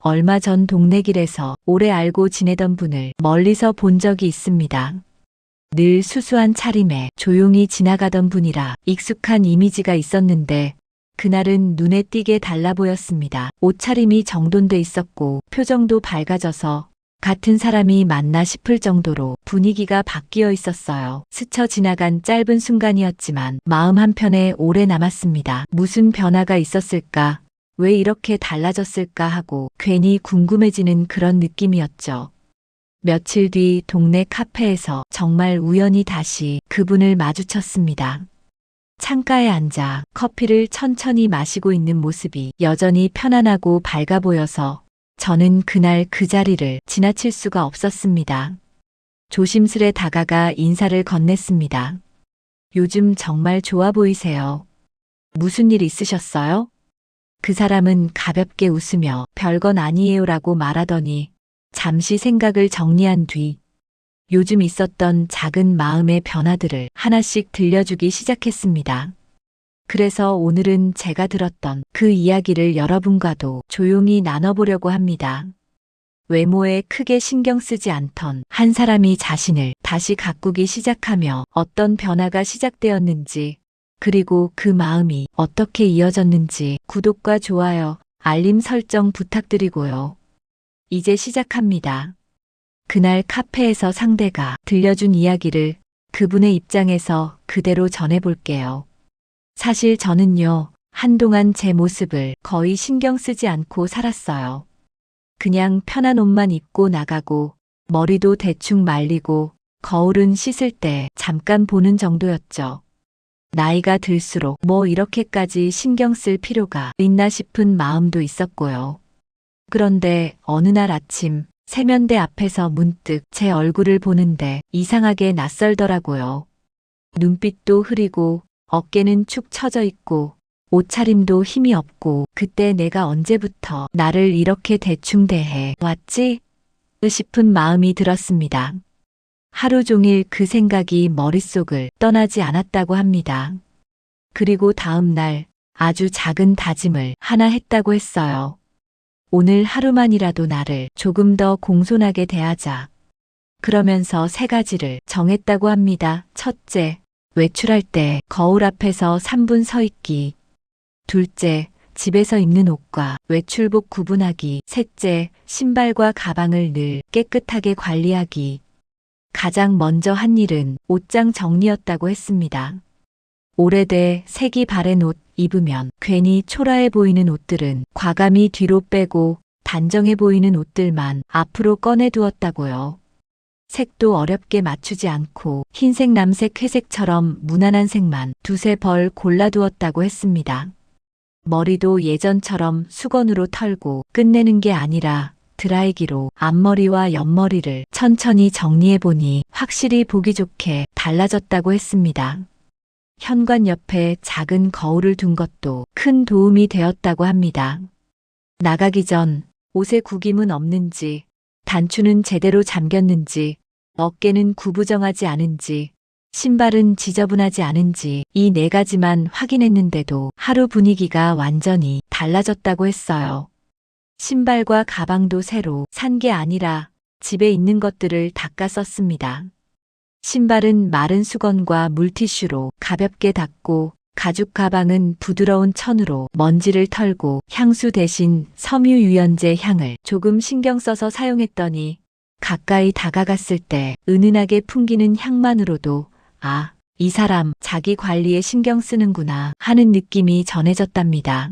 얼마 전 동네 길에서 오래 알고 지내던 분을 멀리서 본 적이 있습니다. 늘 수수한 차림에 조용히 지나가던 분이라 익숙한 이미지가 있었는데 그날은 눈에 띄게 달라 보였습니다. 옷차림이 정돈돼 있었고 표정도 밝아져서 같은 사람이 맞나 싶을 정도로 분위기가 바뀌어 있었어요. 스쳐 지나간 짧은 순간이었지만 마음 한편에 오래 남았습니다. 무슨 변화가 있었을까? 왜 이렇게 달라졌을까 하고 괜히 궁금해지는 그런 느낌이었죠. 며칠 뒤 동네 카페에서 정말 우연히 다시 그분을 마주쳤습니다. 창가에 앉아 커피를 천천히 마시고 있는 모습이 여전히 편안하고 밝아 보여서 저는 그날 그 자리를 지나칠 수가 없었습니다. 조심스레 다가가 인사를 건넸습니다. 요즘 정말 좋아 보이세요. 무슨 일 있으셨어요? 그 사람은 가볍게 웃으며 별건 아니에요라고 말하더니 잠시 생각을 정리한 뒤 요즘 있었던 작은 마음의 변화들을 하나씩 들려주기 시작했습니다. 그래서 오늘은 제가 들었던 그 이야기를 여러분과도 조용히 나눠보려고 합니다. 외모에 크게 신경 쓰지 않던 한 사람이 자신을 다시 가꾸기 시작하며 어떤 변화가 시작되었는지, 그리고 그 마음이 어떻게 이어졌는지 구독과 좋아요, 알림 설정 부탁드리고요. 이제 시작합니다. 그날 카페에서 상대가 들려준 이야기를 그분의 입장에서 그대로 전해볼게요. 사실 저는요, 한동안 제 모습을 거의 신경 쓰지 않고 살았어요. 그냥 편한 옷만 입고 나가고, 머리도 대충 말리고, 거울은 씻을 때 잠깐 보는 정도였죠. 나이가 들수록 뭐 이렇게까지 신경 쓸 필요가 있나 싶은 마음도 있었고요. 그런데 어느 날 아침, 세면대 앞에서 문득 제 얼굴을 보는데 이상하게 낯설더라고요. 눈빛도 흐리고, 어깨는 축 처져 있고 옷차림도 힘이 없고 그때 내가 언제부터 나를 이렇게 대충 대해 왔지? 싶은 마음이 들었습니다. 하루 종일 그 생각이 머릿속을 떠나지 않았다고 합니다. 그리고 다음 날 아주 작은 다짐을 하나 했다고 했어요. 오늘 하루만이라도 나를 조금 더 공손하게 대하자. 그러면서 3가지를 정했다고 합니다. 첫째, 외출할 때 거울 앞에서 3분 서 있기. 둘째, 집에서 입는 옷과 외출복 구분하기. 셋째, 신발과 가방을 늘 깨끗하게 관리하기. 가장 먼저 한 일은 옷장 정리였다고 했습니다. 오래돼 색이 바랜 옷 입으면 괜히 초라해 보이는 옷들은 과감히 뒤로 빼고 단정해 보이는 옷들만 앞으로 꺼내 두었다고요. 색도 어렵게 맞추지 않고 흰색, 남색, 회색처럼 무난한 색만 2~3벌 골라두었다고 했습니다. 머리도 예전처럼 수건으로 털고 끝내는 게 아니라 드라이기로 앞머리와 옆머리를 천천히 정리해보니 확실히 보기 좋게 달라졌다고 했습니다. 현관 옆에 작은 거울을 둔 것도 큰 도움이 되었다고 합니다. 나가기 전 옷에 구김은 없는지, 단추는 제대로 잠겼는지, 어깨는 구부정하지 않은지, 신발은 지저분하지 않은지 이 4가지만 확인했는데도 하루 분위기가 완전히 달라졌다고 했어요. 신발과 가방도 새로 산 게 아니라 집에 있는 것들을 닦아 썼습니다. 신발은 마른 수건과 물티슈로 가볍게 닦고 가죽 가방은 부드러운 천으로 먼지를 털고 향수 대신 섬유유연제 향을 조금 신경 써서 사용했더니 가까이 다가갔을 때 은은하게 풍기는 향만으로도 아, 이 사람 자기 관리에 신경 쓰는구나 하는 느낌이 전해졌답니다.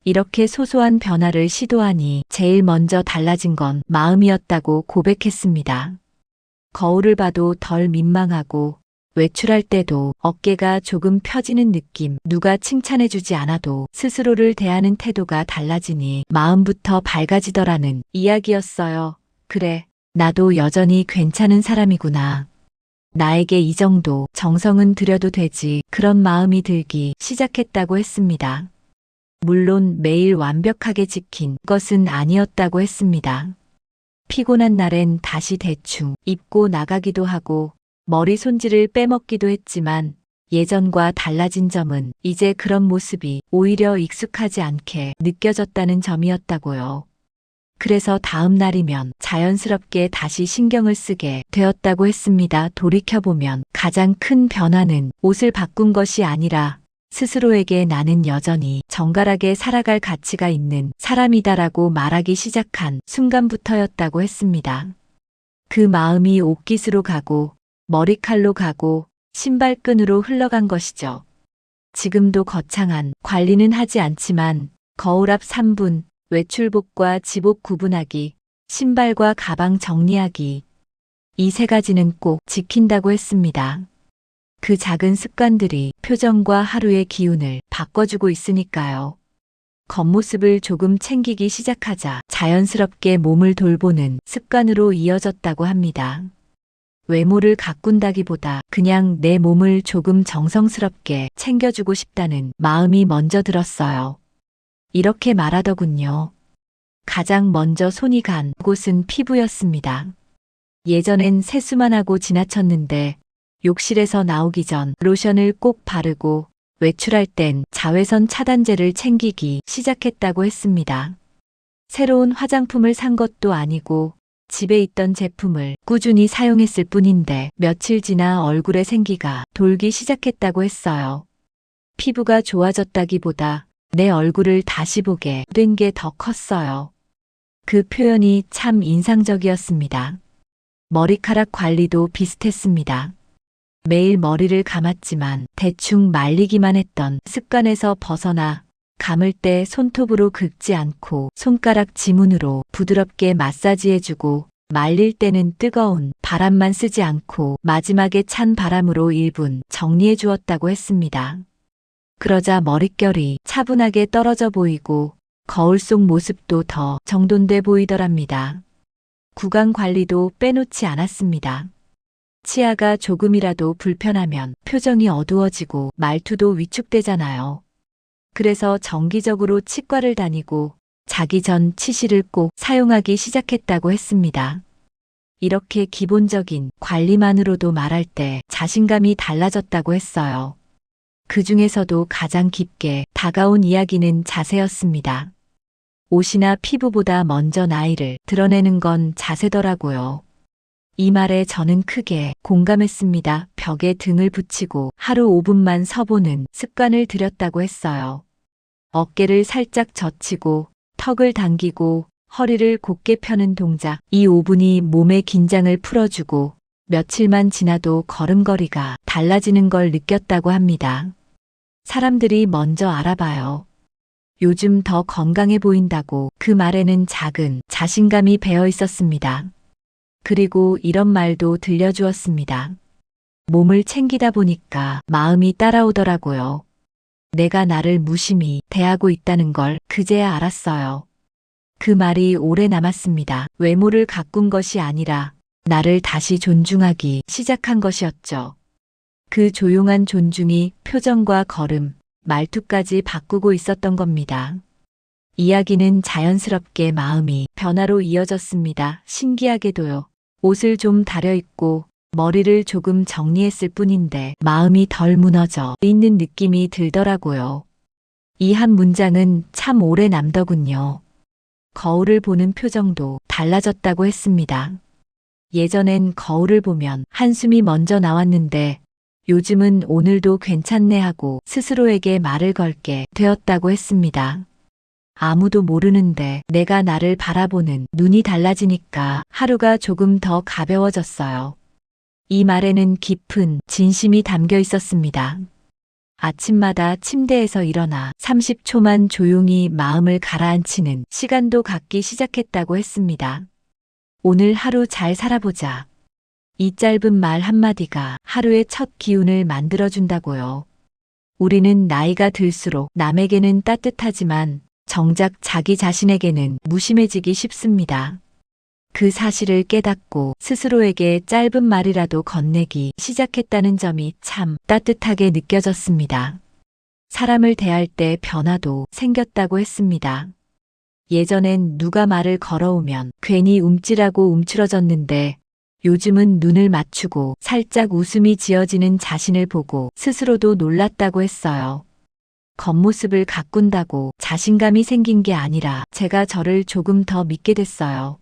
이렇게 소소한 변화를 시도하니 제일 먼저 달라진 건 마음이었다고 고백했습니다. 거울을 봐도 덜 민망하고 외출할 때도 어깨가 조금 펴지는 느낌, 누가 칭찬해주지 않아도 스스로를 대하는 태도가 달라지니 마음부터 밝아지더라는 이야기였어요. 그래, 나도 여전히 괜찮은 사람이구나. 나에게 이 정도 정성은 들여도 되지, 그런 마음이 들기 시작했다고 했습니다. 물론 매일 완벽하게 지킨 것은 아니었다고 했습니다. 피곤한 날엔 다시 대충 입고 나가기도 하고 머리 손질을 빼먹기도 했지만 예전과 달라진 점은 이제 그런 모습이 오히려 익숙하지 않게 느껴졌다는 점이었다고요. 그래서 다음 날이면 자연스럽게 다시 신경을 쓰게 되었다고 했습니다. 돌이켜보면 가장 큰 변화는 옷을 바꾼 것이 아니라 스스로에게 나는 여전히 정갈하게 살아갈 가치가 있는 사람이다라고 말하기 시작한 순간부터였다고 했습니다. 그 마음이 옷깃으로 가고 머리칼로 가고 신발끈으로 흘러간 것이죠. 지금도 거창한 관리는 하지 않지만 거울 앞 3분, 외출복과 집옷 구분하기, 신발과 가방 정리하기. 이 세 가지는 꼭 지킨다고 했습니다. 그 작은 습관들이 표정과 하루의 기운을 바꿔주고 있으니까요. 겉모습을 조금 챙기기 시작하자 자연스럽게 몸을 돌보는 습관으로 이어졌다고 합니다. 외모를 가꾼다기보다 그냥 내 몸을 조금 정성스럽게 챙겨주고 싶다는 마음이 먼저 들었어요. 이렇게 말하더군요. 가장 먼저 손이 간 곳은 피부였습니다. 예전엔 세수만 하고 지나쳤는데 욕실에서 나오기 전 로션을 꼭 바르고 외출할 땐 자외선 차단제를 챙기기 시작했다고 했습니다. 새로운 화장품을 산 것도 아니고 집에 있던 제품을 꾸준히 사용했을 뿐인데 며칠 지나 얼굴에 생기가 돌기 시작했다고 했어요. 피부가 좋아졌다기보다 내 얼굴을 다시 보게 된 게 더 컸어요. 그 표현이 참 인상적이었습니다. 머리카락 관리도 비슷했습니다. 매일 머리를 감았지만 대충 말리기만 했던 습관에서 벗어나 감을 때 손톱으로 긁지 않고 손가락 지문으로 부드럽게 마사지해주고 말릴 때는 뜨거운 바람만 쓰지 않고 마지막에 찬 바람으로 1분 정리해 주었다고 했습니다. 그러자 머릿결이 차분하게 떨어져 보이고 거울 속 모습도 더 정돈돼 보이더랍니다. 구강 관리도 빼놓지 않았습니다. 치아가 조금이라도 불편하면 표정이 어두워지고 말투도 위축되잖아요. 그래서 정기적으로 치과를 다니고 자기 전 치실을 꼭 사용하기 시작했다고 했습니다. 이렇게 기본적인 관리만으로도 말할 때 자신감이 달라졌다고 했어요. 그 중에서도 가장 깊게 다가온 이야기는 자세였습니다. 옷이나 피부보다 먼저 나이를 드러내는 건 자세더라고요. 이 말에 저는 크게 공감했습니다. 벽에 등을 붙이고 하루 5분만 서보는 습관을 들였다고 했어요. 어깨를 살짝 젖히고 턱을 당기고 허리를 곧게 펴는 동작. 이 5분이 몸의 긴장을 풀어주고 며칠만 지나도 걸음걸이가 달라지는 걸 느꼈다고 합니다. 사람들이 먼저 알아봐요. 요즘 더 건강해 보인다고. 그 말에는 작은 자신감이 배어 있었습니다. 그리고 이런 말도 들려주었습니다. 몸을 챙기다 보니까 마음이 따라오더라고요. 내가 나를 무심히 대하고 있다는 걸 그제야 알았어요. 그 말이 오래 남았습니다. 외모를 가꾼 것이 아니라 나를 다시 존중하기 시작한 것이었죠. 그 조용한 존중이 표정과 걸음, 말투까지 바꾸고 있었던 겁니다. 이야기는 자연스럽게 마음이 변화로 이어졌습니다. 신기하게도요. 옷을 좀 다려입고 머리를 조금 정리했을 뿐인데 마음이 덜 무너져 있는 느낌이 들더라고요. 이 한 문장은 참 오래 남더군요. 거울을 보는 표정도 달라졌다고 했습니다. 예전엔 거울을 보면 한숨이 먼저 나왔는데 요즘은 오늘도 괜찮네 하고 스스로에게 말을 걸게 되었다고 했습니다. 아무도 모르는데 내가 나를 바라보는 눈이 달라지니까 하루가 조금 더 가벼워졌어요. 이 말에는 깊은 진심이 담겨 있었습니다. 아침마다 침대에서 일어나 30초만 조용히 마음을 가라앉히는 시간도 갖기 시작했다고 했습니다. 오늘 하루 잘 살아보자. 이 짧은 말 한마디가 하루의 첫 기운을 만들어준다고요. 우리는 나이가 들수록 남에게는 따뜻하지만 정작 자기 자신에게는 무심해지기 쉽습니다. 그 사실을 깨닫고 스스로에게 짧은 말이라도 건네기 시작했다는 점이 참 따뜻하게 느껴졌습니다. 사람을 대할 때 변화도 생겼다고 했습니다. 예전엔 누가 말을 걸어오면 괜히 움찔하고 움츠러졌는데 요즘은 눈을 맞추고 살짝 웃음이 지어지는 자신을 보고 스스로도 놀랐다고 했어요. 겉모습을 가꾼다고 자신감이 생긴 게 아니라 제가 저를 조금 더 믿게 됐어요.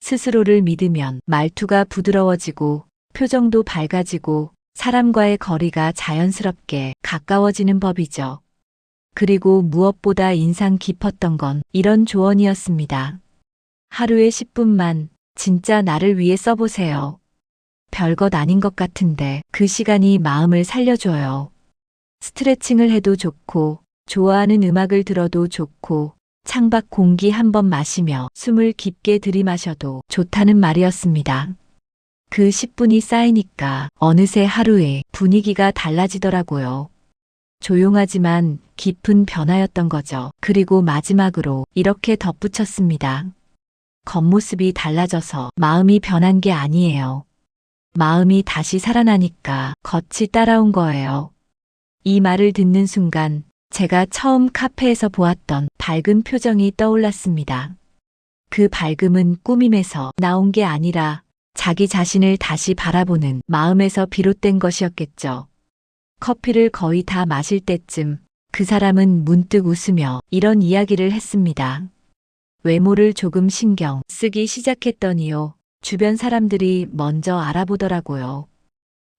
스스로를 믿으면 말투가 부드러워지고 표정도 밝아지고 사람과의 거리가 자연스럽게 가까워지는 법이죠. 그리고 무엇보다 인상 깊었던 건 이런 조언이었습니다. 하루에 10분만 진짜 나를 위해 써보세요. 별것 아닌 것 같은데 그 시간이 마음을 살려줘요. 스트레칭을 해도 좋고, 좋아하는 음악을 들어도 좋고, 창밖 공기 한 번 마시며 숨을 깊게 들이마셔도 좋다는 말이었습니다. 그 10분이 쌓이니까 어느새 하루에 분위기가 달라지더라고요. 조용하지만 깊은 변화였던 거죠. 그리고 마지막으로 이렇게 덧붙였습니다. 겉모습이 달라져서 마음이 변한 게 아니에요. 마음이 다시 살아나니까 겉이 따라온 거예요. 이 말을 듣는 순간 제가 처음 카페에서 보았던 밝은 표정이 떠올랐습니다. 그 밝음은 꾸밈에서 나온 게 아니라 자기 자신을 다시 바라보는 마음에서 비롯된 것이었겠죠. 커피를 거의 다 마실 때쯤 그 사람은 문득 웃으며 이런 이야기를 했습니다. 외모를 조금 신경 쓰기 시작했더니요. 주변 사람들이 먼저 알아보더라고요.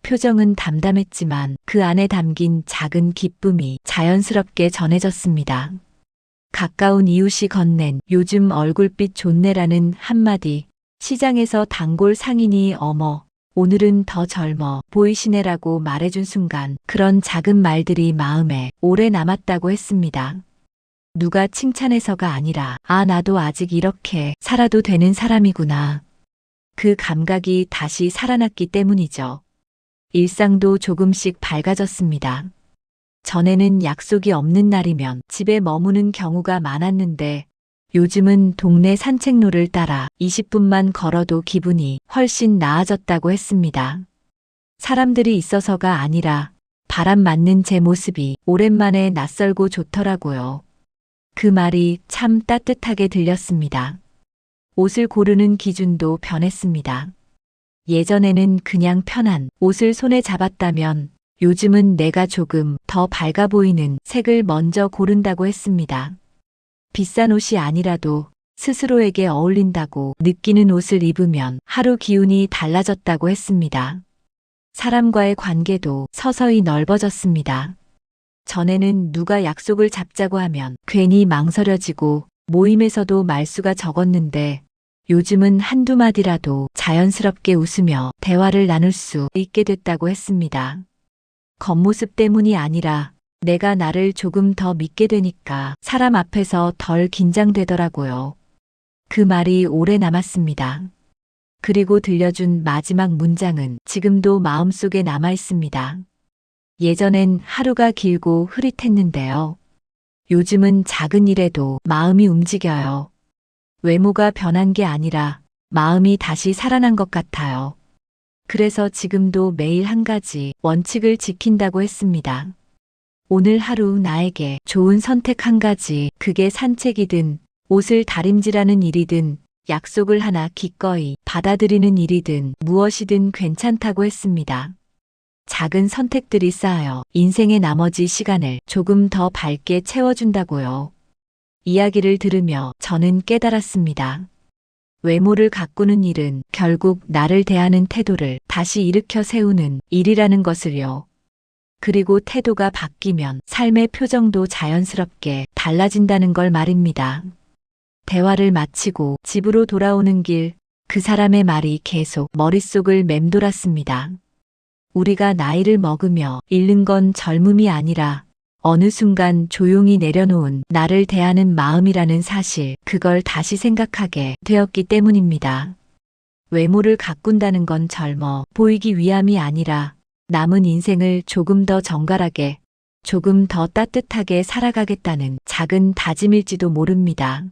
표정은 담담했지만 그 안에 담긴 작은 기쁨이 자연스럽게 전해졌습니다. 가까운 이웃이 건넨 요즘 얼굴빛 좋네라는 한마디, 시장에서 단골 상인이 어머, 오늘은 더 젊어 보이시네라고 말해준 순간 그런 작은 말들이 마음에 오래 남았다고 했습니다. 누가 칭찬해서가 아니라 아, 나도 아직 이렇게 살아도 되는 사람이구나. 그 감각이 다시 살아났기 때문이죠. 일상도 조금씩 밝아졌습니다. 전에는 약속이 없는 날이면 집에 머무는 경우가 많았는데 요즘은 동네 산책로를 따라 20분만 걸어도 기분이 훨씬 나아졌다고 했습니다. 사람들이 있어서가 아니라 바람 맞는 제 모습이 오랜만에 낯설고 좋더라고요. 그 말이 참 따뜻하게 들렸습니다. 옷을 고르는 기준도 변했습니다. 예전에는 그냥 편한 옷을 손에 잡았다면 요즘은 내가 조금 더 밝아 보이는 색을 먼저 고른다고 했습니다. 비싼 옷이 아니라도 스스로에게 어울린다고 느끼는 옷을 입으면 하루 기운이 달라졌다고 했습니다. 사람과의 관계도 서서히 넓어졌습니다. 전에는 누가 약속을 잡자고 하면 괜히 망설여지고 모임에서도 말수가 적었는데 요즘은 한두 마디라도 자연스럽게 웃으며 대화를 나눌 수 있게 됐다고 했습니다. 겉모습 때문이 아니라 내가 나를 조금 더 믿게 되니까 사람 앞에서 덜 긴장되더라고요. 그 말이 오래 남았습니다. 그리고 들려준 마지막 문장은 지금도 마음속에 남아 있습니다. 예전엔 하루가 길고 흐릿했는데요. 요즘은 작은 일에도 마음이 움직여요. 외모가 변한 게 아니라 마음이 다시 살아난 것 같아요. 그래서 지금도 매일 한 가지 원칙을 지킨다고 했습니다. 오늘 하루 나에게 좋은 선택 한 가지, 그게 산책이든 옷을 다림질하는 일이든 약속을 하나 기꺼이 받아들이는 일이든 무엇이든 괜찮다고 했습니다. 작은 선택들이 쌓여 인생의 나머지 시간을 조금 더 밝게 채워준다고요. 이야기를 들으며 저는 깨달았습니다. 외모를 가꾸는 일은 결국 나를 대하는 태도를 다시 일으켜 세우는 일이라는 것을요. 그리고 태도가 바뀌면 삶의 표정도 자연스럽게 달라진다는 걸 말입니다. 대화를 마치고 집으로 돌아오는 길, 그 사람의 말이 계속 머릿속을 맴돌았습니다. 우리가 나이를 먹으며 잃는 건 젊음이 아니라 어느 순간 조용히 내려놓은 나를 대하는 마음이라는 사실, 그걸 다시 생각하게 되었기 때문입니다. 외모를 가꾼다는 건 젊어 보이기 위함이 아니라 남은 인생을 조금 더 정갈하게, 조금 더 따뜻하게 살아가겠다는 작은 다짐일지도 모릅니다.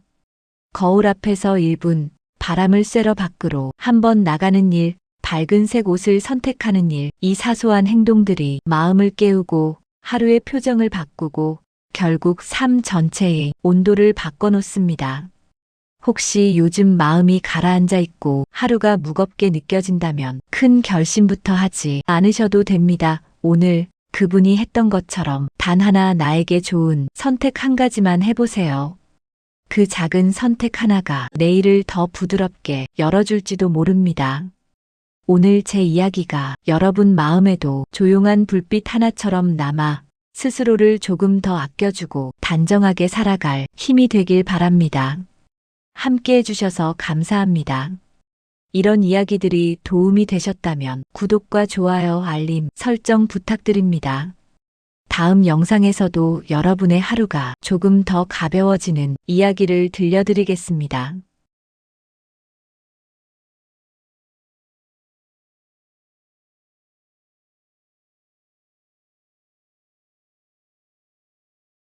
거울 앞에서 1분, 바람을 쐬러 밖으로 한번 나가는 일, 밝은 색 옷을 선택하는 일, 이 사소한 행동들이 마음을 깨우고 하루의 표정을 바꾸고 결국 삶 전체의 온도를 바꿔놓습니다. 혹시 요즘 마음이 가라앉아 있고 하루가 무겁게 느껴진다면 큰 결심부터 하지 않으셔도 됩니다. 오늘 그분이 했던 것처럼 단 하나 나에게 좋은 선택 한 가지만 해보세요. 그 작은 선택 하나가 내일을 더 부드럽게 열어줄지도 모릅니다. 오늘 제 이야기가 여러분 마음에도 조용한 불빛 하나처럼 남아 스스로를 조금 더 아껴주고 단정하게 살아갈 힘이 되길 바랍니다. 함께 해주셔서 감사합니다. 이런 이야기들이 도움이 되셨다면 구독과 좋아요, 알림, 설정 부탁드립니다. 다음 영상에서도 여러분의 하루가 조금 더 가벼워지는 이야기를 들려드리겠습니다.